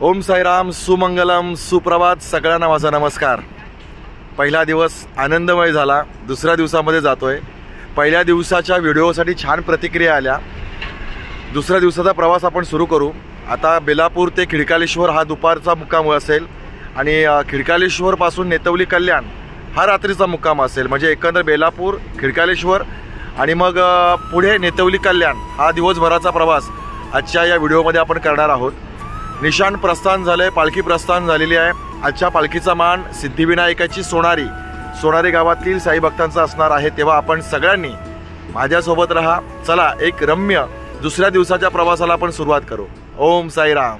ओम साईराम, सुमंगलम, सुप्रभात. सगळ्यांना माझा नमस्कार. पहिला दिवस आनंदमय झाला. दुसऱ्या दिवसामध्ये जातोय. पहिल्या दिवसाच्या व्हिडिओसाठी छान प्रतिक्रिया आल्या. दुसऱ्या दिवसाचा प्रवास आपण सुरू करू. आता बेलापूर ते खिडकालेश्वर हा दुपारचा मुक्काम असेल आणि खिडकालेश्वरपासून नेतवली कल्याण हा रात्रीचा मुक्काम असेल. म्हणजे एकंदर बेलापूर, खिडकालेश्वर आणि मग पुढे नेतवली कल्याण हा दिवसभराचा प्रवास आजच्या या व्हिडिओमध्ये आपण करणार आहोत. निशाण प्रस्थान झालंय, पालखी प्रस्थान झालेली आहे. आजच्या पालखीचा मान सिद्धिविनायकाची सोनारी गावातील साई भक्तांचा असणार आहे. तेव्हा आपण सगळ्यांनी माझ्यासोबत राहा. चला एक रम्य दुसऱ्या दिवसाच्या प्रवासाला आपण सुरुवात करू. ओम साईराम.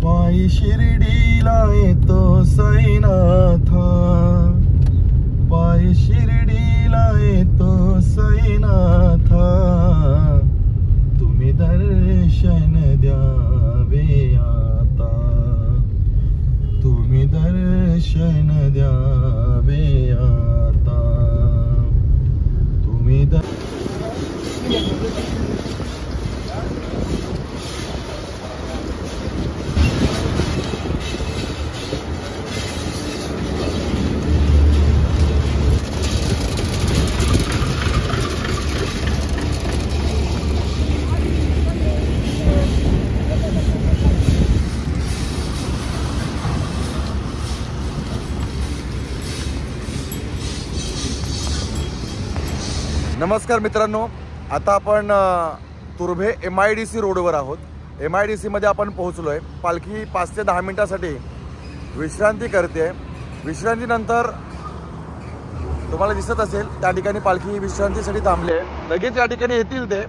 पायी शिर्डीला येतो साईनाथा, पायी शिर्डीला येतो साईनाथा, तुम्ही दर्शन द्यावे आता, तुम्ही दर्शन द्यावे आता, तुम्ही नमस्कार मित्रांनो. आता आपण तुर्भे MIDC रोडवर आहोत. MIDC मध्ये आपण पोहोचलो आहे. पालखी 5 ते 10 मिनिटासाठी विश्रांती करते. विश्रांतीनंतर तुम्हाला दिसत असेल त्या ठिकाणी पालखी विश्रांतीसाठी थांबली आहे. लगेच या ठिकाणी येतील ते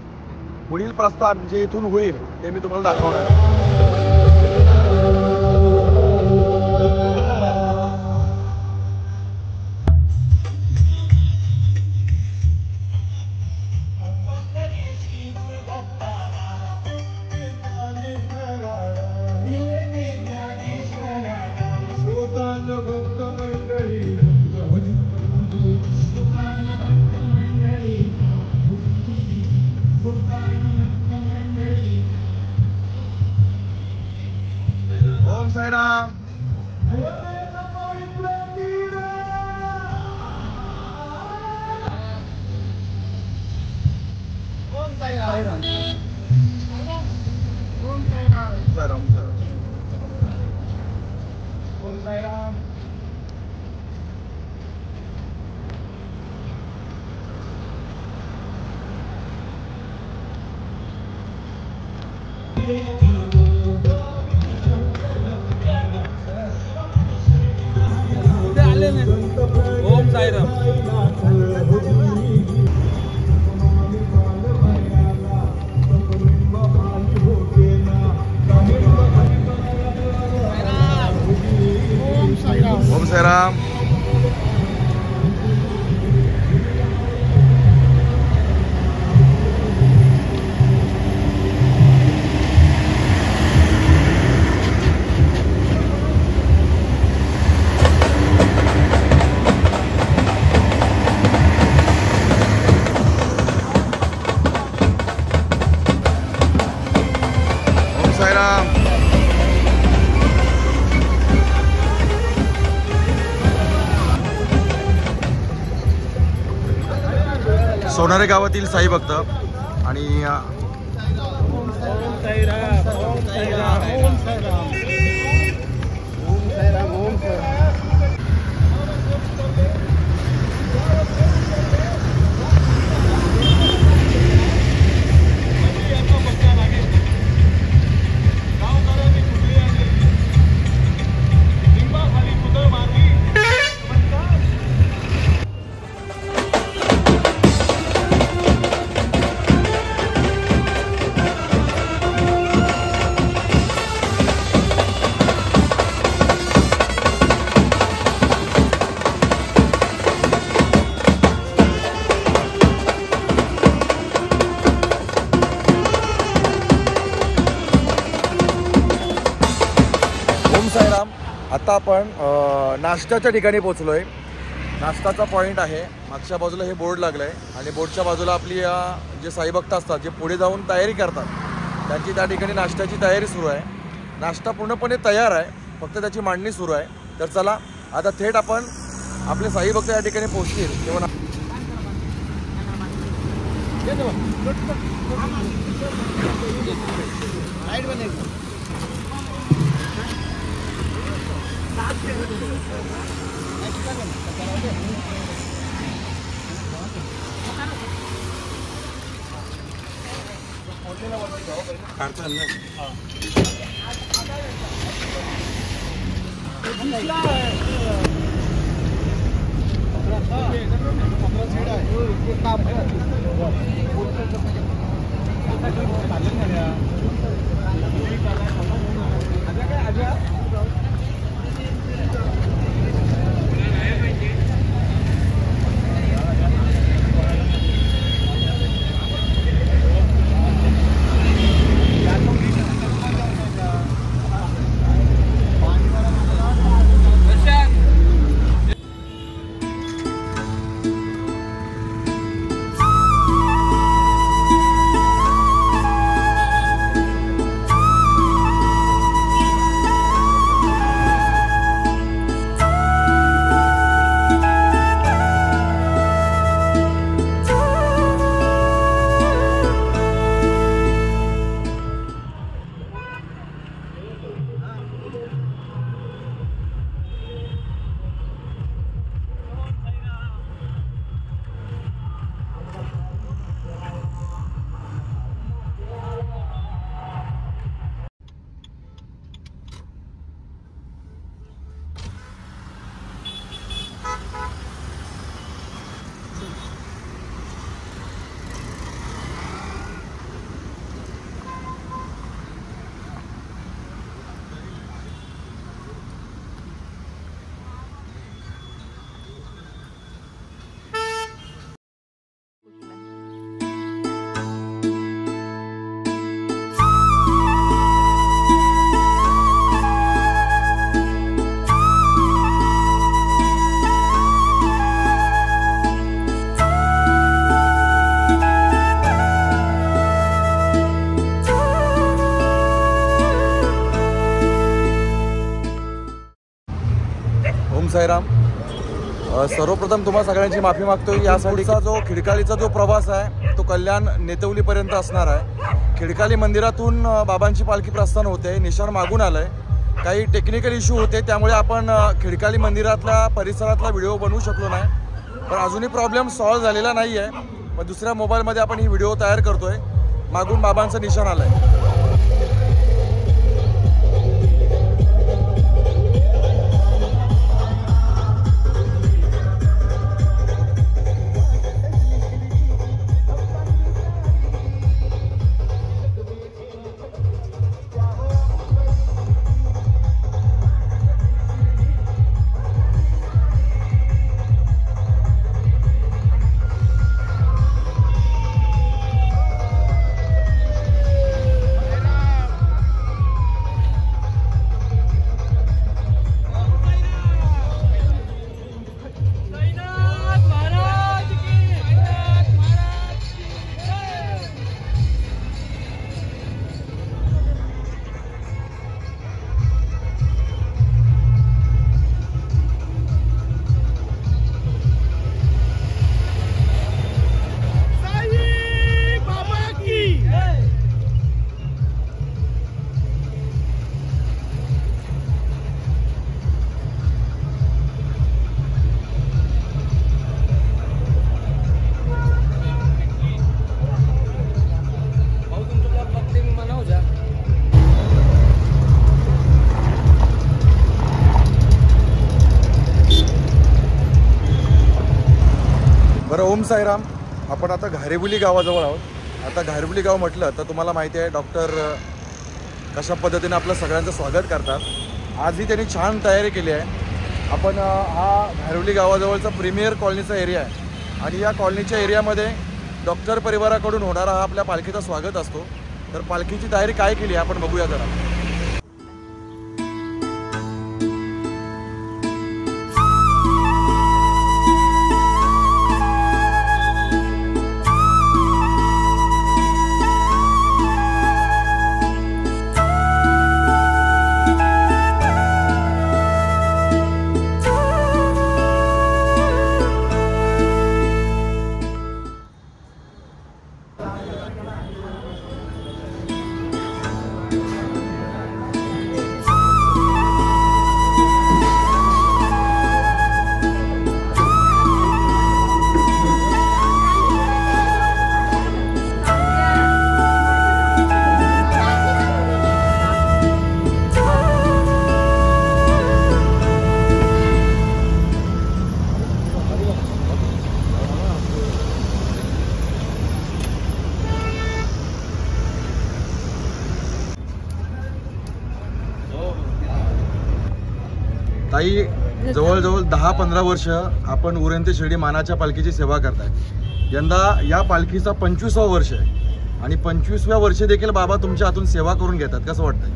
पुढील प्रस्थान जे इथून होईल ते मी तुम्हाला दाखवणार. ओम साईराम. ओम साईराम. ओम साईराम. ओम साईराम. ओम साईराम. ओम साईराम. सोनारे गावातील साई भक्त आणि ओम साईराम. ओम साईराम. ओम साईराम. ओम साईराम. ओम साईराम. आता आपण नाश्त्याच्या ठिकाणी पोहोचलोय. नाश्ताचा पॉईंट आहे. मागच्या बाजूला हे बोर्ड लागलं आहे आणि बोर्डच्या बाजूला आपली जे साईभक्त असतात जे पुढे जाऊन तयारी करतात त्यांची त्या ठिकाणी नाश्त्याची तयारी सुरू आहे. नाश्ता पूर्णपणे तयार आहे, फक्त त्याची मांडणी सुरू आहे. तर चला आता थेट आपण आपले साई भक्त या ठिकाणी पोहोचतील तेव्हा साईराम. सर्वप्रथम तुम्हा सगळ्यांची माफी मागतोय. यासाठीचा जो खिडकालीचा जो प्रवास आहे तो कल्याण नेतवलीपर्यंत असणार आहे. खिडकाली मंदिरातून बाबांची पालखी प्रस्थान होते. निशाण मागून आलं आहे. काही टेक्निकल इश्यू होते त्यामुळे आपण खिडकाली मंदिरातल्या परिसरातला व्हिडिओ बनवू शकलो नाही. पण अजूनही प्रॉब्लेम सॉल्व्ह झालेला नाही आहे. मग दुसऱ्या मोबाईलमध्ये आपण ही व्हिडिओ तयार करतोय. मागून बाबांचं निशाण आलं आहे. बरं, ओम साईराम. आपण आता घारेबुली गावाजवळ आहोत. आता घारेबुली गाव म्हटलं तर तुम्हाला माहिती आहे डॉक्टर कशा पद्धतीने आपलं सगळ्यांचं स्वागत करतात. आजही त्यांनी छान तयारी केली आहे. आपण हा घारेबुली गावाजवळचा प्रीमियर कॉलनीचा एरिया आहे आणि या कॉलनीच्या एरियामध्ये डॉक्टर परिवाराकडून होणारा हा आपल्या पालखीचा स्वागत असतो. तर पालखीची तयारी काय केली आपण बघूया जरा. ताई जवळजवळ 10-15 वर्ष आपण उरण ते शिर्डी मानाच्या पालखीची सेवा करताय. यंदा या पालखीचा 25वा वर्ष आहे आणि 25व्या वर्षी देखील बाबा तुमच्या हातून सेवा करून घेतात. कसं वाटतंय?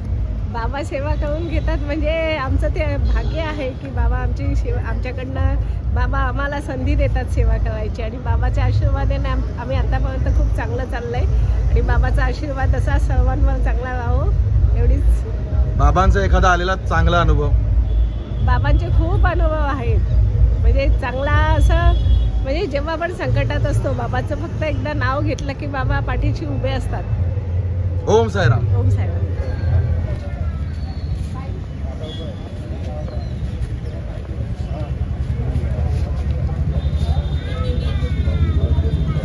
बाबा सेवा करून घेतात म्हणजे आमचं ते भाग्य आहे की बाबा आमची सेवा आमच्याकडनं बाबा आम्हाला संधी देतात सेवा करायची आणि बाबाच्या आशीर्वादाने आम्ही आतापर्यंत खूप चांगलं चाललंय आणि बाबाचा आशीर्वाद असा सर्वांवर चांगला राहो एवढीच. बाबांचा एखादा आलेला चांगला अनुभव? बाबांचे खूप अनुभव आहेत म्हणजे चांगला असं म्हणजे जेव्हा आपण संकटात असतो बाबाचं फक्त एकदा नाव घेतलं की बाबा पाठीशी उभे असतात. ओम साईराम. ओम साईराम.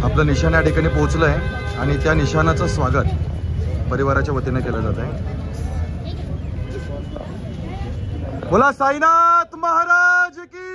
आपलं निशाण या ठिकाणी पोहोचलं आहे आणि त्या निशाणाचं स्वागत परिवाराच्या वतीने केलं जात आहे. बोला साईनाथ महाराज की.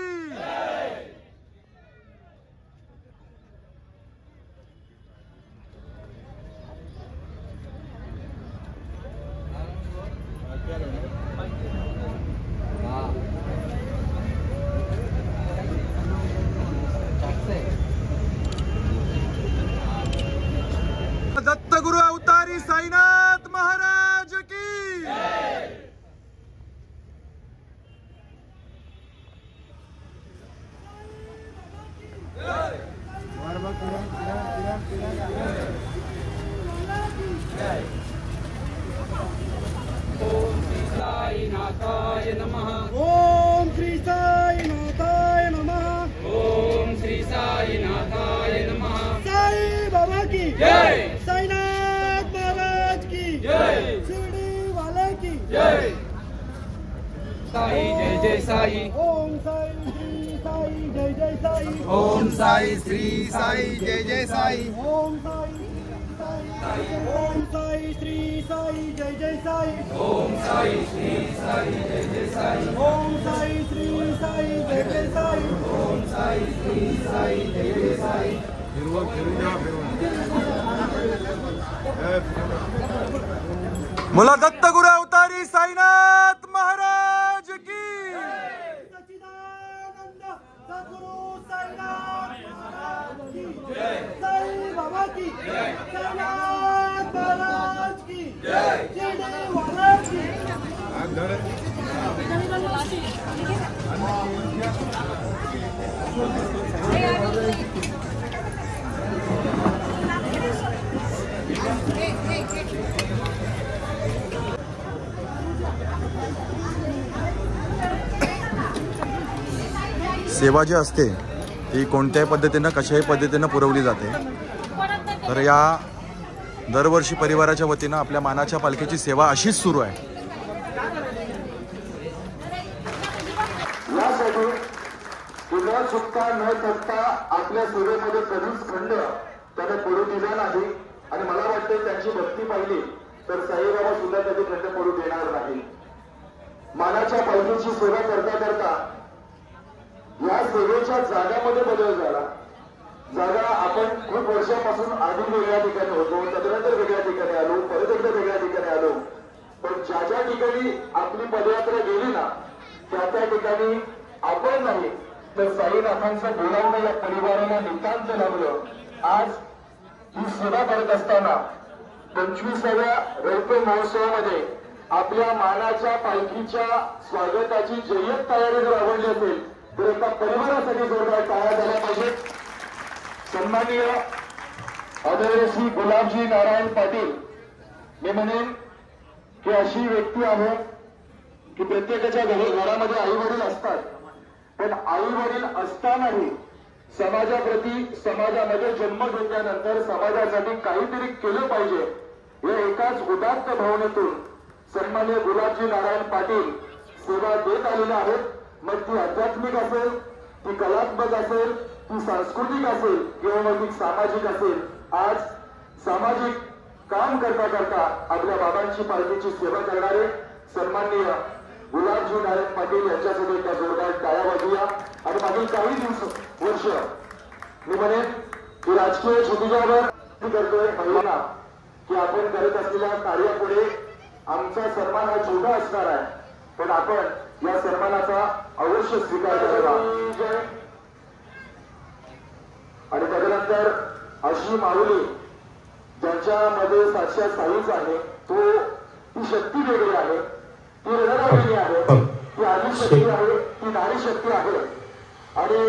दत्तगुरु अवतारी साईनाथ महाराज की. ओम श्री साईनाथाय नमः. ओम श्री साईनाथाय नमः. ओम श्री साईनाथाय नमः. साई बाबा की जय. साईनाथ महाराज की जय. शिर्डी वाले की जय. साई जय जय साई. ओम साई श्री साई जय जय साई. ओम साई श्री साई जय जय साई. ओम साई ओम साई श्री साई जय जय साई. ओम साई श्री साई जय जय साई. ओम साई श्री साई जय जय साई. ओम साई श्री साई जय जय साई. बोला दत्तगुरु अवतारी साईनाथ महाराज की. सच्चिदानंद सद्गुरु साईनाथ महाराज की जय. साई बाबा की जय. साईनाथ महाराज की जय. शिर्डी वाले की सेवा जी असते ती कोणत्याही पद्धतीनं कशाही पद्धतीनं पुरवली जाते. तर या दरवर्षी परिवाराच्या वतीनं आपल्या मानाच्या पालखीची सेवा अशीच सुरू आहे. यासाठी पुन्हा चुकता न करता आपल्या सेवेमध्ये कधीच खंड त्याने पडू दिला नाही आणि मला वाटतं त्यांची भक्ती पाहिली तर साईबाबा सुद्धा कधी खंड पडू देणार नाही. मानाच्या पालखीची सेवा करता करता या सेवेच्या जागामध्ये बदल झाला. जागा आपण खूप वर्षापासून आधी वेगळ्या ठिकाणी होतो, त्याच्यानंतर वेगळ्या ठिकाणी आलो, परत एकदा वेगळ्या ठिकाणी आलो. पण ज्या ज्या ठिकाणी आपली पदयात्रा गेली ना त्या ठिकाणी आपण नाही तर साईनाथांचं बोलावणं या परिवाराला नितांत लाभलं. आज ही सेवा करत असताना 25व्या रौप्य महोत्सवामध्ये आपल्या मानाच्या पालखीच्या स्वागताची जय्यत तयारी जर आवडली असेल तर एका परिवारासाठी जोरदार टाळ्या झाल्या पाहिजेत. सन्माननीय आदरणीय श्री गुलाबजी नारायण पाटील, मी म्हणेन की अशी व्यक्ती आहे की प्रत्येकाच्या घरामध्ये आई वडील असतात पण आई वडील असतानाही समाजाप्रती समाजामध्ये जन्म घेतल्यानंतर समाजासाठी काहीतरी केलं पाहिजे या एकाच उदात्त भावनेतून सन्माननीय गुलाबजी नारायण पाटील सेवा देत आलेल्या आहेत. मग ती आध्यात्मिक असेल, ती कलात्मक असेल, ती सांस्कृतिक असेल किंवा मग ती सामाजिक असेल. आज सामाजिक काम करता करता आपल्या बाबांची पालखीची सेवा करणारे सन्माननीय गुलाबजी नारायण पाटील यांच्यासाठी एका जोरदार टाळ्या वाजूया. आणि मागील काही वर्ष मी म्हणेन की राजकीय क्षितिजावर करतोय महिलांना की आपण करत असलेल्या कार्यापुढे आमचा सन्मान हा छोटा असणार आहे पण आपण या सन्मानाचा अवश्य स्वीकार करावा। आणि त्यानंतर अशी माऊली ज्यांच्यामध्ये साक्षात साईच आहे, तो ती शक्ती वेगळी आहे, ती रणरागिणी आहे, ती आदिशक्ती आहे, ती नारी शक्ती आहे। आणि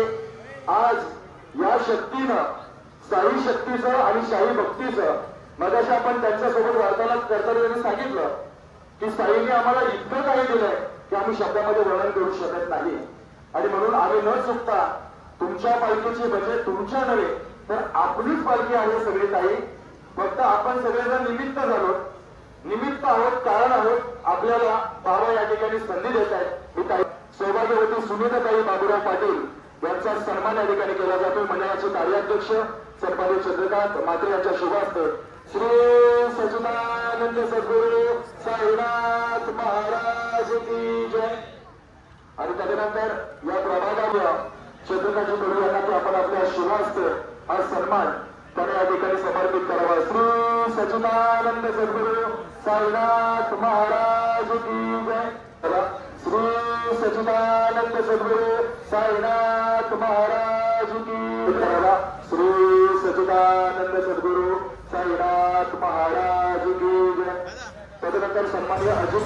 आज या शक्तीनं साई शक्तीचं आणि साई भक्तीचं मगाशी आपण त्यांच्यासोबत वार्तालाप करताना त्यांनी सांगितलं की साईने आम्हाला इतकं काही दिलंय की आम्ही शब्दामध्ये वर्णन करू शकत नाही। आणि म्हणून आम्ही न चुकता तुमच्या पालखीची म्हणजे तुमच्या नव्हे तर आपलीच पालखी आहे सगळी ताई। फक्त आपण सगळेजण निमित्त झालो, निमित्त आहोत, कारण आहोत। आपल्याला बाबा या ठिकाणी संधी देत आहेत। मी ताई सौभाग्यवती सुनीताताई बाबूराव पाटील यांचा सन्मान या ठिकाणी केला जातो। मंडळाचे कार्याध्यक्ष सन्माननीय चंद्रकांत मात्रे यांच्या शुभ हस्ते श्री सच्चिदानंद सद्गुरू साईनाथ महाराज की जय। आणि त्यानंतर या प्रभागाला चंद्रकांतजी कडू यांना ते आपण आपल्या शुभ हस्ते हा सन्मान त्यांना या ठिकाणी समर्पित करावा। श्री सच्चिदानंद सद्गुरू साईनाथ महाराज की जय। श्री सच्चिदानंद सद्गुरू साईनाथ महाराज की जय। श्री सच्चिदानंद सद्गुरू साईनाथ महाराज की जय। तदनंतर सन्माननीय अजित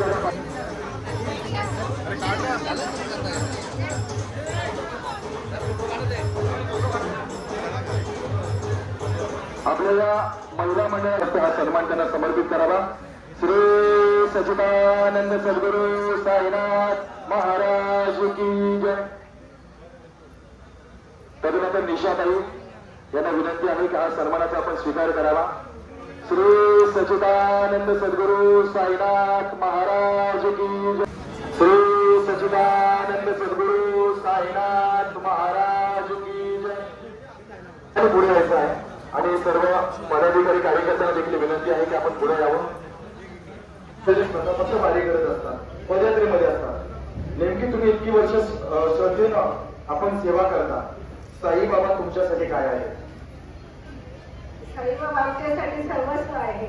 आपल्या महिला मंडळाचा हा सन्मान त्यांना समर्पित करावा। श्री सच्चिदानंद सद्गुरू साईनाथ महाराज की जय। तदनंतर निशाताई यांना विनंती आहे की हा सन्मानाचा आपण स्वीकार करावा। श्री सच्चिदानंद सद्गुरू साईनाथ महाराज की जय। श्री सच्चिदानंद सद्गुरू साईनाथ महाराज की जय। पुढे यायचं आहे आणि सर्व पदाधिकारी कार्यकर्त्यांना देखील विनंती आहे की आपण पुढे यावं। फक्त वारी करत असतात, पदयात्रेमध्ये असतात, नेमकी तुम्ही इतकी वर्ष श्रद्धेनं आपण सेवा करता, साईबाबा तुमच्यासाठी काय आहे? साईबाबा आमच्यासाठी सर्वस्व आहे।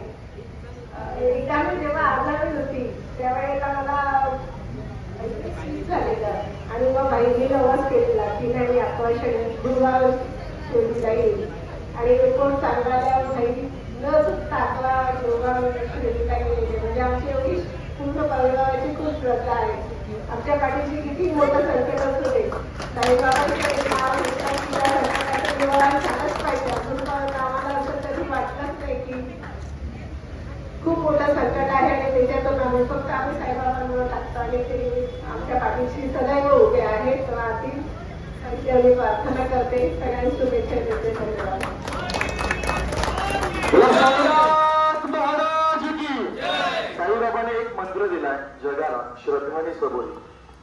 एकदा मी जेव्हा आजारी होती त्यावेळेला मला झालेलं आणि मग बहिणीने आवाज केलेला की नाही आपण गुरुवार सोडली जाईल आणि रिपोर्ट सांगायला भाई न चुकता आपला योगा श्रेणी केलेली म्हणजे आमची एवढी पूर्ण परिवाराची खूप श्रद्धा आहे। आमच्या पाठीशी किती मोठं संकट असू दे साईबाबांचं नाव झालंच पाहिजे। अजून आम्हाला असं कधी वाटलंच नाही की खूप मोठं संकट आहे आणि त्याच्यातून आम्ही फक्त आम्ही साईबाबांवर टाकतो आणि ते आमच्या पाठीशी सदैव उभे आहेत। तर आधी त्यांची प्रार्थना करते, सगळ्यांनी शुभेच्छा देते। धन्यवाद। साईबाबाने एक मंत्र दिलाय जगाला, श्रद्धाने सबोरी।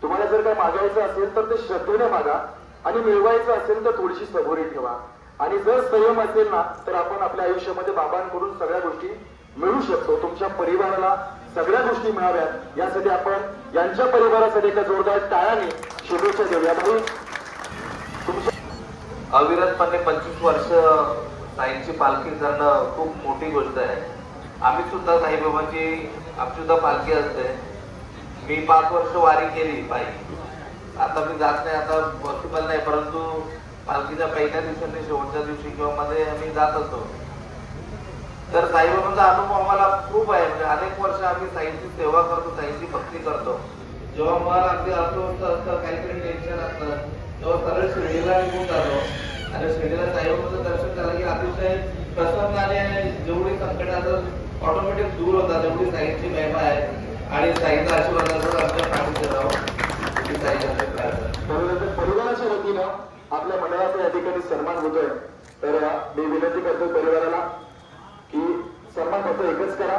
तुम्हाला जर काय मागायचं असेल तर ते श्रद्धेने मागा आणि मिळवायचं असेल तर थोडीशी सबोरी ठेवा। आणि जर संयम असेल ना तर आपण आपल्या आयुष्यामध्ये बाबांकडून सगळ्या गोष्टी मिळू शकतो। तुमच्या परिवाराला सगळ्या गोष्टी मिळाव्यात यासाठी आपण यांच्या परिवारासाठी एका जोरदार टाळ्याने शुभेच्छा देऊया। अविरतपणे 25 वर्ष साईंची पालखी करणं खूप मोठी गोष्ट आहे। आम्ही सुद्धा साईबाबांची आमची सुद्धा पालखी असते। मी 5 वर्ष वारी केली पायी, आता मी जात नाही, आता पॉसिबल नाही, परंतु पालखीच्या पहिल्या दिवशी आणि शेवटच्या दिवशी किंवा मध्ये आम्ही जात असतो। तर साईबाबांचा अनुभव आम्हाला खूप आहे। म्हणजे अनेक वर्ष आम्ही साईंची सेवा करतो, साईंची भक्ती करतो। जेव्हा मन अगदी अस्वस्थ असतं, काहीतरी टेन्शन असतं, तेव्हा सरळ शिर्डीला निघून जातो आणि शिर्डीला साईबाबांचं दर्शन झालं की अतिशय प्रसन्नाने जेवढी संकट असतात ऑटोमॅटिक दूर होतात। एवढी साईंची महिमा आहे आणि साईंचा आशीर्वादावर आमच्या पाठीशी राहावं ही साईंची प्रार्थना। परिवाराच्या वतीनं आपल्या मंडळाचा या ठिकाणी सन्मान होतोय। तर मी विनंती करतो परिवाराला की सन्मान फक्त एकच करा।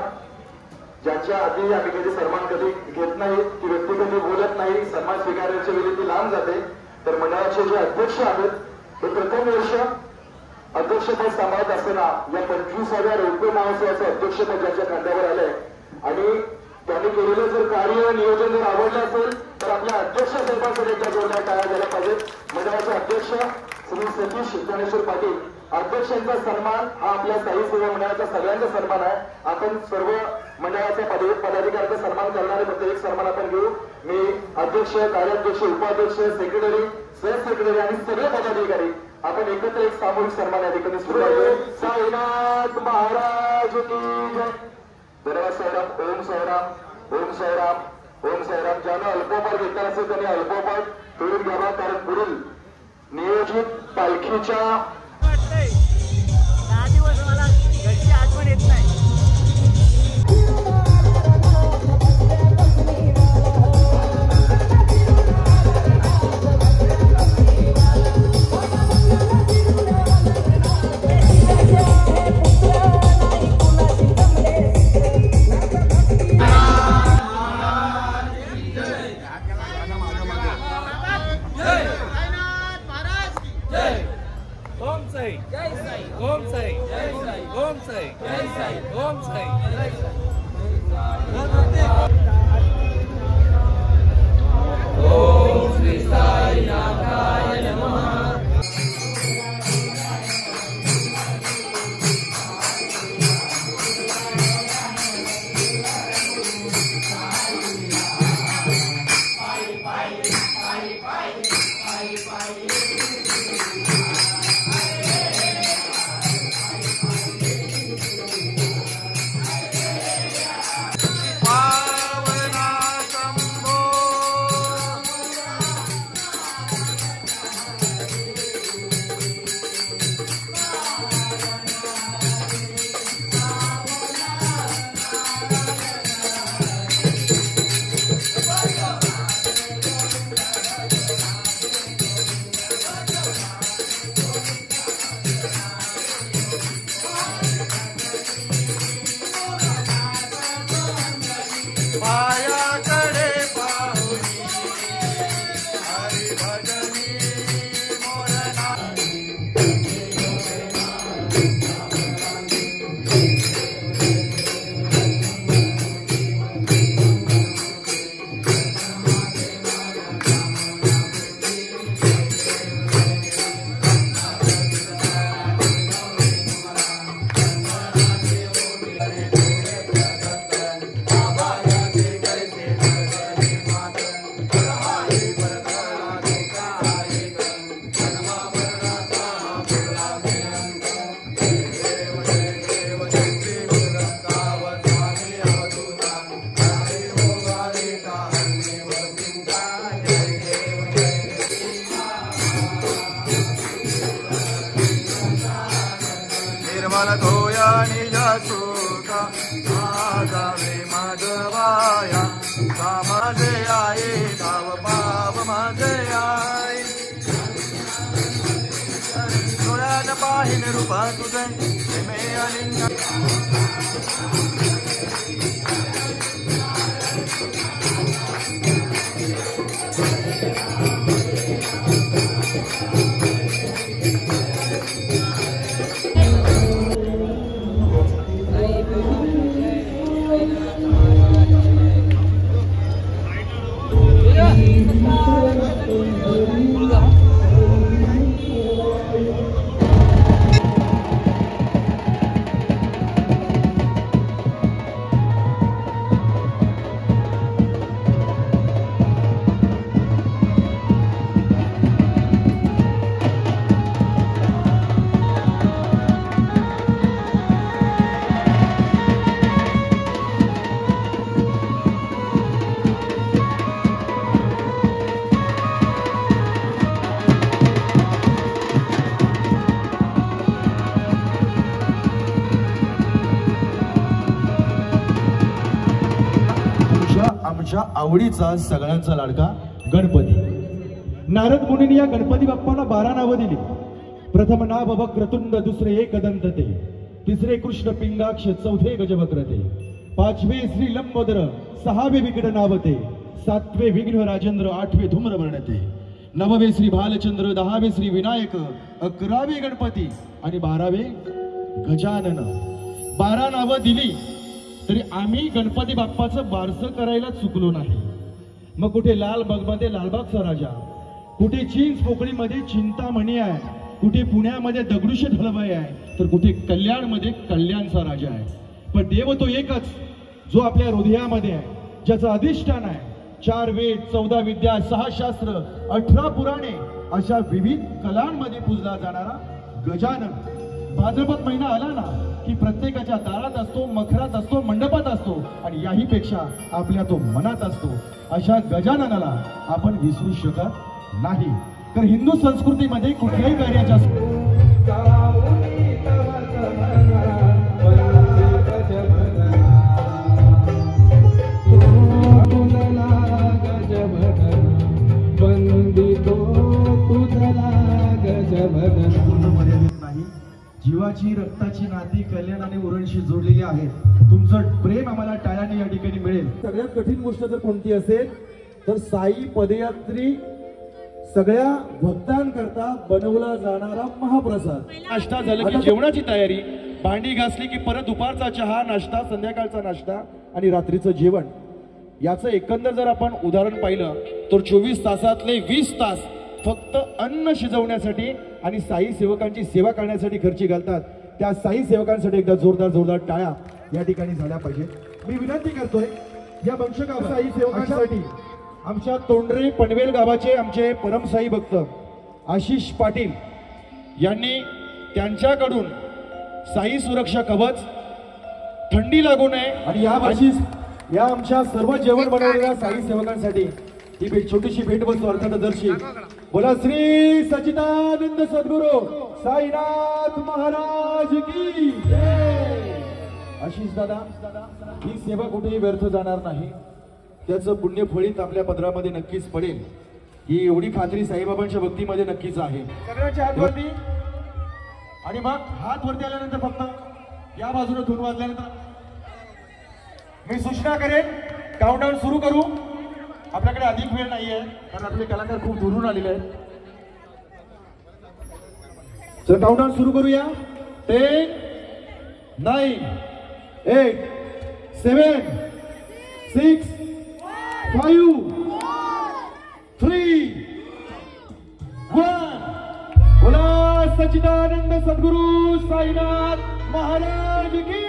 ज्याच्या आधी आम्ही कधी सन्मान कधी घेत नाही, ती व्यक्ती कधी बोलत नाही, सन्मान स्वीकारण्याच्या वेळी ती लांब जाते। तर मंडळाचे जे अध्यक्ष आहेत हे प्रथम वर्ष अध्यक्षपद सांभाळत असताना या 25व्या रौप्य महोत्सवाचं अध्यक्षपद ज्याच्या खांद्यावर आलंय आणि त्यांनी केलेलं जर कार्य नियोजन जर आवडलं असेल तर आपल्या अध्यक्ष साहेबांसाठी एकदा जोरदार टाळ्या द्यायला पाहिजेत। मंडळाचे अध्यक्ष श्री सतीश ज्ञानेश्वर पाटील अध्यक्षांचा सन्मान हा आपल्या साई सेवा मंडळाचा सगळ्यांचा सन्मान आहे। आपण सर्व मंडळाच्या पदाधिकाऱ्यांचा सन्मान करणारे प्रत्येक सन्मान आपण घेऊ. मी अध्यक्ष, कार्याध्यक्ष, उपाध्यक्ष, सेक्रेटरी, सहसेक्रेटरी आणि सगळे पदाधिकारी आपण एकत्र एक सामूहिक सन्मान या ठिकाणी सुरू करतोय. साईनाथ महाराज की जय. धन्यवाद साईराम. ओम साईराम, ओम साईराम, ओम साईराम. ज्यानं अल्पोपाठ घेतला असेल त्यांनी अल्पोपाठ करून घ्यावा, कारण पुढील नियोजित पालखीच्या 10 दिवस मला घरची आठवण येत नाही. ओम साई जय साई, ओम साई जय साई, ओम साई जय साई, ओम साई जय साई. ओम श्री साई नाथाय नमः. धोया निज सुखा माझावे माधवाया. माझे आहे धाव पाव माझे आहे. डोळ्यात पाहिन रूपा तुझे प्रेमे अलिंग. आमच्या आवडीचा सगळ्यांचा लाडका गणपती. नारद मुनींनी या गणपती बाप्पाला 12 नावं दिली. प्रथम नाव वक्रतुंड, दुसरे एकदंत ते, तिसरे कृष्ण पिंगाक्ष, चौथे गजवक्र ते, पाचवे श्री लंबोदर, सहावे विकट नावते, सातवे विघ्न राजेंद्र, आठवे धूम्रवर्ण ते, नववे श्री भालचंद्र, 10वे श्री विनायक, 11वे गणपती आणि 12वे गजानन. 12 नावं दिली तरी आम्ही गणपती बाप्पाचं बारसं करायला चुकलो नाही. मग कुठे लालबागमध्ये लालबागचा राजा, कुठे चिंच पोकळीमध्ये चिंतामणी आहे, कुठे पुण्यामध्ये दगडूशेठ हलवाई आहे, तर कुठे कल्याणमध्ये कल्याणचा राजा आहे. पण देव तो एकच. जो आपल्या हृदयामध्ये आहे, ज्याचं अधिष्ठान आहे 4 वेद 14 विद्या 6 शास्त्र 18 पुराणे अशा विविध कलांमध्ये पूजला जाणारा गजानन भाद्रपद महिना आला ना की प्रत्येकाच्या दारात असतो, मखरात असतो, मंडपात असतो आणि याही पेक्षा आपल्या तो मनात असतो. अशा गजाननाला आपण विसरू शकत नाही. तर हिंदू संस्कृतीमध्ये कुठल्याही कार्याच्या जीवाची रक्ताची नाती कल्याणाने उरणशी जोडलेली आहेत. तुमचं प्रेम आम्हाला टाळ्याने या ठिकाणी मिळेल. सगळ्यात कठीण गोष्ट जर कोणती असेल तर साई पदयात्री सगळ्या भक्तांकरता बनवला जाणारा महाप्रसाद. नाश्ता झाला की जेवणाची तयारी, भांडी घासली की परत दुपारचा चहा, नाश्ता, संध्याकाळचा नाश्ता आणि रात्रीचं जेवण. याचं एकंदर जर आपण उदाहरण पाहिलं तर 24 तासातले 20 तास फक्त अन्न शिजवण्यासाठी आणि साई सेवकांची सेवा करण्यासाठी खर्ची घालतात. त्या साई सेवकांसाठी एकदा जोरदार टाळ्या या ठिकाणी झाल्या पाहिजे. मी विनंती करतोय या वंशगाव साई सेवकांसाठी आमच्या तोंडरे पनवेल गावाचे आमचे परमसाई भक्त आशिष पाटील यांनी त्यांच्याकडून साई सुरक्षा कवच, थंडी लागू नये आणि या आमच्या सर्व जेवण बनवलेल्या साई सेवकांसाठी ही भेट, छोटीशी भेटवस्तू अर्थदर्शी. बोला श्री सच्चिदानंद सद्गुरु साईनाथ महाराज की जय. आशिष दादा, ही सेवा कुठेही व्यर्थ जाणार नाही. त्याचं पुण्य फळीत आपल्या पदरामध्ये नक्कीच पडेल. ही एवढी खात्री साईबाबांच्या भक्तीमध्ये नक्कीच आहे. सगळ्यांच्या हात वरती आणि मग हात वरती आल्यानंतर फक्त या बाजूने धून वाजल्यानंतर मी सूचना करेन, काउंटडाऊन सुरू करू. आपल्याकडे अधिक वेळ नाहीये कारण आपले कलाकार खूप दुरून आलेले आहेत. चल काउंटडाऊन सुरू करूया. 10 9 8 7 6 5 3 1. बोला सच्चिदानंद सद्गुरु साईनाथ महाराज की.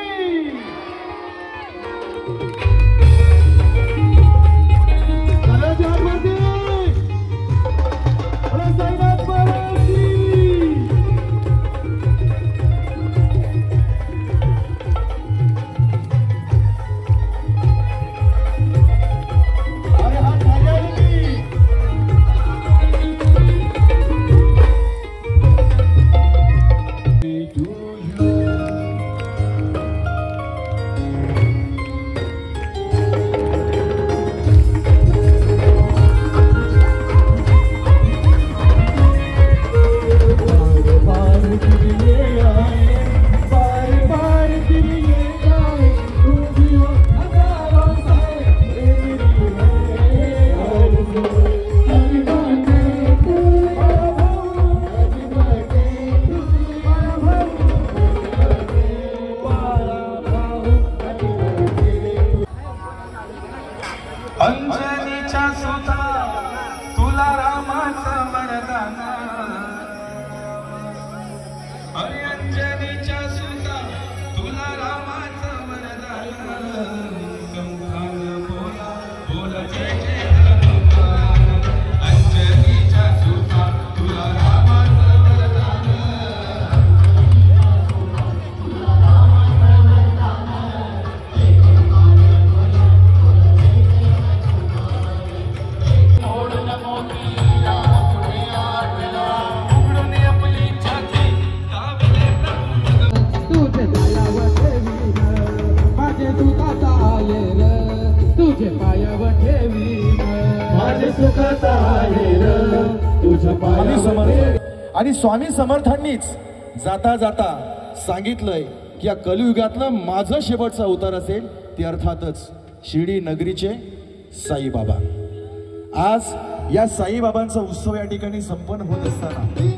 अंजनीच्या सुता तुला रामाचं वरदान. अरे अंजनीच्या सुता तुला रामाचं वरदान. संभान बोला बोल जय जय हनुमान. अंजनीच्या सुता तुला रामाचं वरदान. आणि स्वामी समर्थांनीच जाता जाता सांगितलंय की या कलियुगातलं माझं शेवटचा अवतार असेल ते अर्थातच शिर्डी नगरीचे साईबाबा. आज या साईबाबांचा उत्सव या ठिकाणी संपन्न होत असताना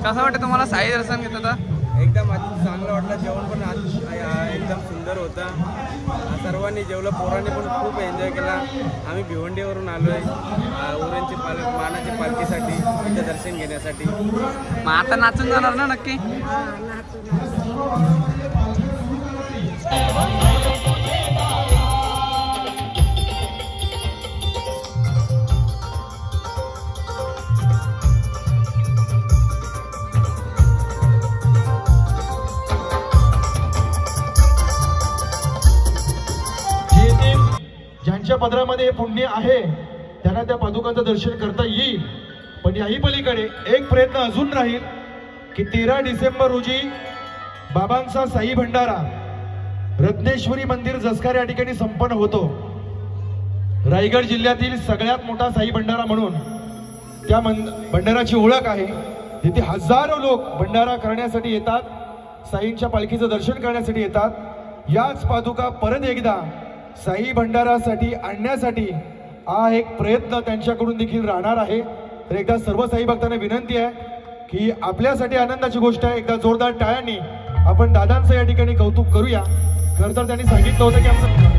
कसं वाटतं तुम्हाला साई दर्शन घेत होता? एकदम चांगलं वाटलं. जेवण पण एकदम सुंदर होतं. सर्वांनी जेवलं. पोरांनी पण खूप एन्जॉय केला. आम्ही भिवंडीवरून आलो आहे उरणची मानाची पालखीसाठी, तिथे दर्शन घेण्यासाठी. मग आता नाचून जाणार ना नक्की? ज्यांच्या पदरामध्ये पुण्य आहे त्यांना त्या पादुकांचं दर्शन करता येईल. पण याही पलीकडे एक प्रयत्न अजून राहील की 13 डिसेंबर रोजी बाबांचा साई भंडारा रत्नेश्वरी मंदिर जसकार या ठिकाणी संपन्न होतो. रायगड जिल्ह्यातील सगळ्यात मोठा साई भंडारा म्हणून त्या भंडाराची ओळख आहे. तिथे हजारो लोक भंडारा करण्यासाठी येतात, साईंच्या पालखीचं दर्शन करण्यासाठी येतात. याच पादुका परत एकदा साई भंडारासाठी आणण्यासाठी हा एक प्रयत्न त्यांच्याकडून देखील राहणार आहे. तर एकदा सर्व साई भक्तांना विनंती आहे की आपल्यासाठी आनंदाची गोष्ट आहे. एकदा जोरदार टाळ्यांनी आपण दादांचं या ठिकाणी कौतुक करूया. खरं तर त्यांनी सांगितलं होतं की आमचं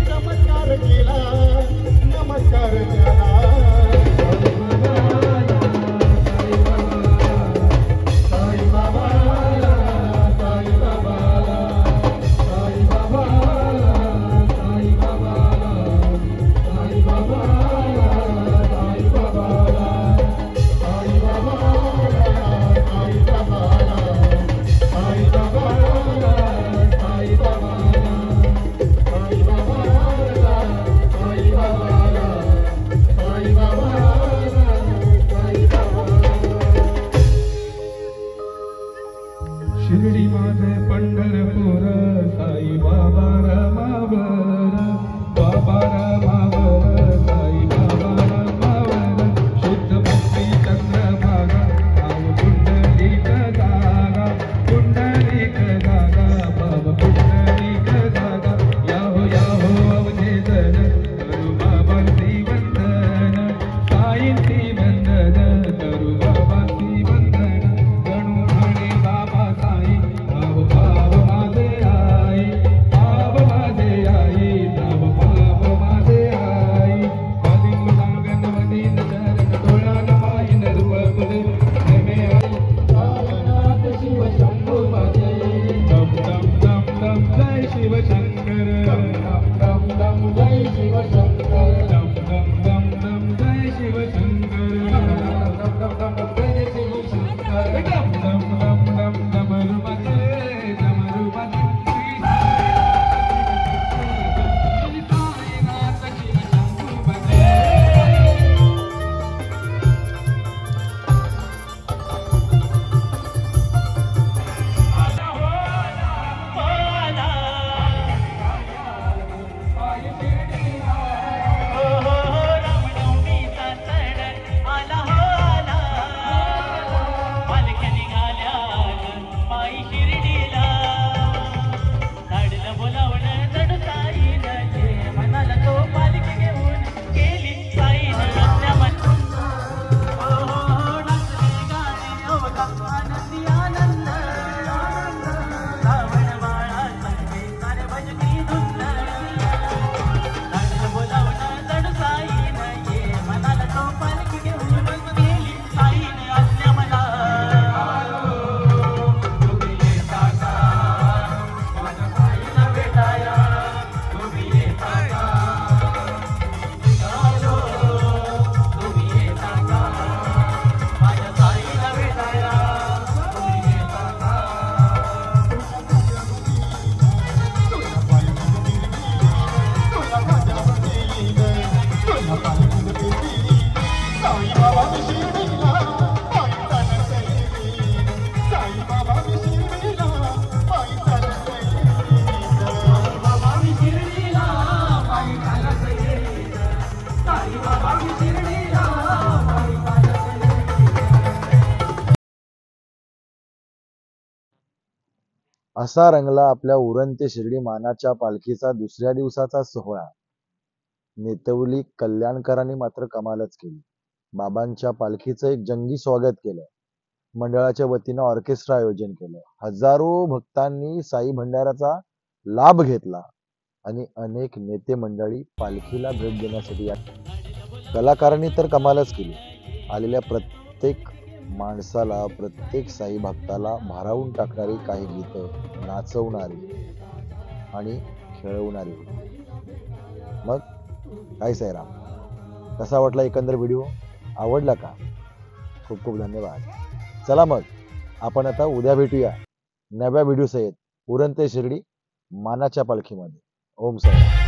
चमत्कार केला. नमस्कार. शिवशंकर दम दम दम जय शिवशंकर दम दम दम दम जय शिवशंकर दम दम दम जय शिवशंकर दम दम दम दम डमरुपते डमरुपते असा रंगला आपल्या उरण ते शिर्डी मानाच्या पालखीचा दुसऱ्या दिवसाचा सोहळा. नेतवली कल्याणकरांनी मात्र कमालच केली. बाबांच्या पालखीचं एक जंगी स्वागत केलं. मंडळाच्या वतीनं ऑर्केस्ट्रा आयोजन केलं. हजारो भक्तांनी साई भंडाराचा लाभ घेतला आणि अनेक नेते मंडळी पालखीला भेट देण्यासाठी कलाकारांनी तर कमालच केली. आलेल्या प्रत्येक माणसाला, प्रत्येक साई भक्ताला भारावून टाकणारी काही गीतं, नाचवणारी आणि खेळवणारी होती. मग काय साईराम, कसा वाटला एकंदर व्हिडिओ? आवडला का? खूप खूप धन्यवाद. चला मग आपण आता उद्या भेटूया नव्या व्हिडिओ सहित उरण ते शिर्डी मानाच्या पालखीमध्ये. ओम साईराम.